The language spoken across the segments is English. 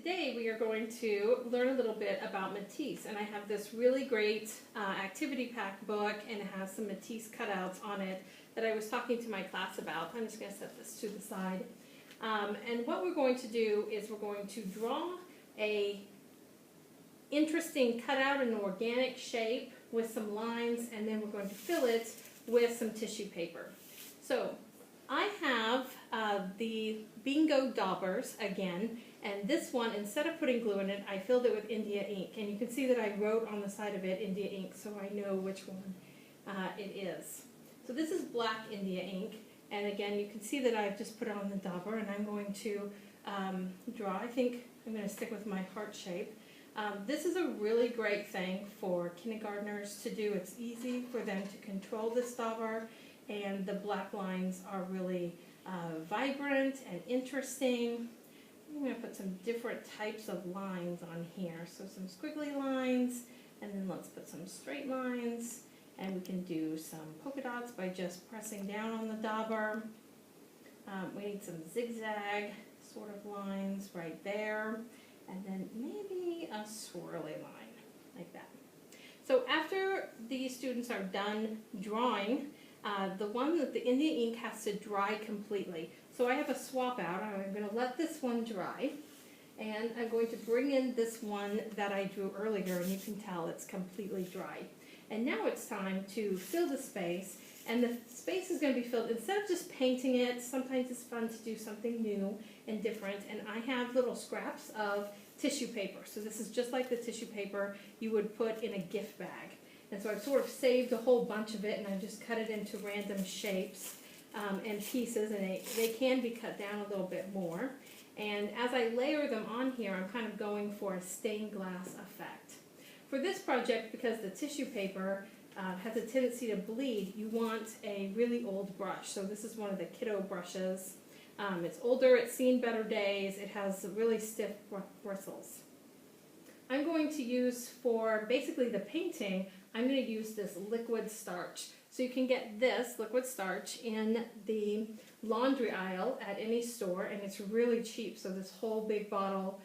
today we are going to learn a little bit about Matisse, and I have this really great activity pack book, and it has some Matisse cutouts on it that I was talking to my class about. I'm just going to set this to the side. And what we're going to do is we're going to draw a interesting cutout in an organic shape with some lines, and then we're going to fill it with some tissue paper. So I have the Bingo Daubers again, and this one, instead of putting glue in it, I filled it with India ink, and you can see that I wrote on the side of it India ink, so I know which one it is. So this is black India ink, and again you can see that I've just put it on the dauber, and I'm going to draw. I think I'm going to stick with my heart shape. This is a really great thing for kindergartners to do. It's easy for them to control this dauber, and the black lines are really vibrant and interesting. I'm going to put some different types of lines on here. So some squiggly lines, and then let's put some straight lines, and we can do some polka dots by just pressing down on the dauber. We need some zigzag sort of lines right there, and then maybe a swirly line like that. So after these students are done drawing, the India ink has to dry completely. So I have a swap out. I'm going to let this one dry, and I'm going to bring in this one that I drew earlier, and you can tell it's completely dry. And now it's time to fill the space, and the space is going to be filled, instead of just painting it, sometimes it's fun to do something new and different, and I have little scraps of tissue paper. So this is just like the tissue paper you would put in a gift bag. And so I've sort of saved a whole bunch of it, and I've just cut it into random shapes and pieces, and they can be cut down a little bit more. And as I layer them on here, I'm kind of going for a stained glass effect. For this project, because the tissue paper has a tendency to bleed, you want a really old brush. So this is one of the kiddo brushes. It's older, it's seen better days, it has really stiff bristles. I'm going to use, for basically the painting, I'm going to use this liquid starch. So you can get this liquid starch in the laundry aisle at any store, and it's really cheap. So this whole big bottle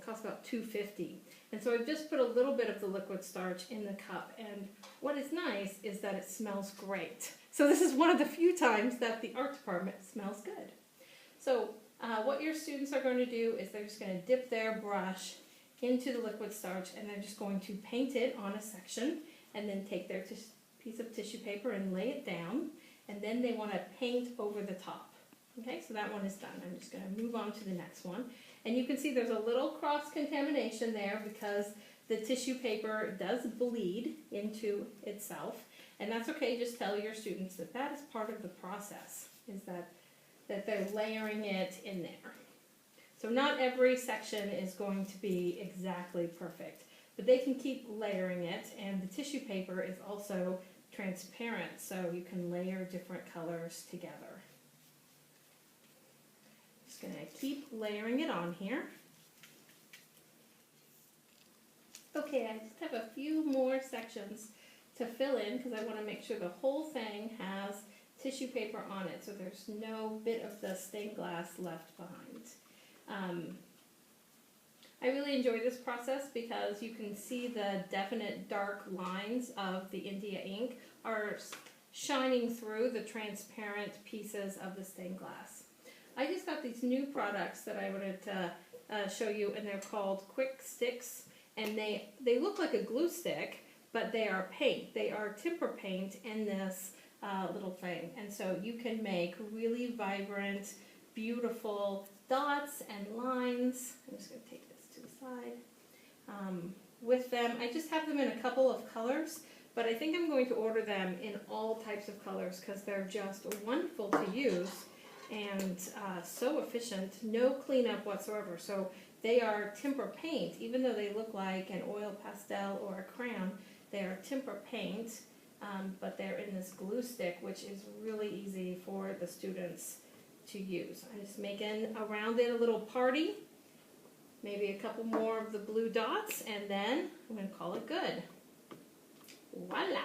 costs about $2.50. And so I've just put a little bit of the liquid starch in the cup, and what is nice is that it smells great. So this is one of the few times that the art department smells good. So what your students are going to do is they're just going to dip their brush into the liquid starch, and they're just going to paint it on a section, and then take their piece of tissue paper and lay it down, and then they want to paint over the top. Okay, so that one is done. I'm just going to move on to the next one, and you can see there's a little cross-contamination there because the tissue paper does bleed into itself, and that's okay. Just tell your students that that is part of the process, is that they're layering it in there. So not every section is going to be exactly perfect, but they can keep layering it, and the tissue paper is also transparent, so you can layer different colors together. Just going to keep layering it on here. Okay, I just have a few more sections to fill in because I want to make sure the whole thing has tissue paper on it, so there's no bit of the stained glass left behind. I really enjoy this process because you can see the definite dark lines of the India ink are shining through the transparent pieces of the stained glass. I just got these new products that I wanted to show you, and they're called Quick Sticks, and they look like a glue stick, but they are paint. They are temper paint in this little thing, and so you can make really vibrant, beautiful dots and lines. I'm just going to take this to the side. With them, I just have them in a couple of colors, but I think I'm going to order them in all types of colors because they're just wonderful to use and so efficient, no cleanup whatsoever. So they are temper paint, even though they look like an oil pastel or a crayon. They are temper paint, but they're in this glue stick, which is really easy for the students to use. I'm just making around it a little party, maybe a couple more of the blue dots, and then I'm going to call it good. Voila!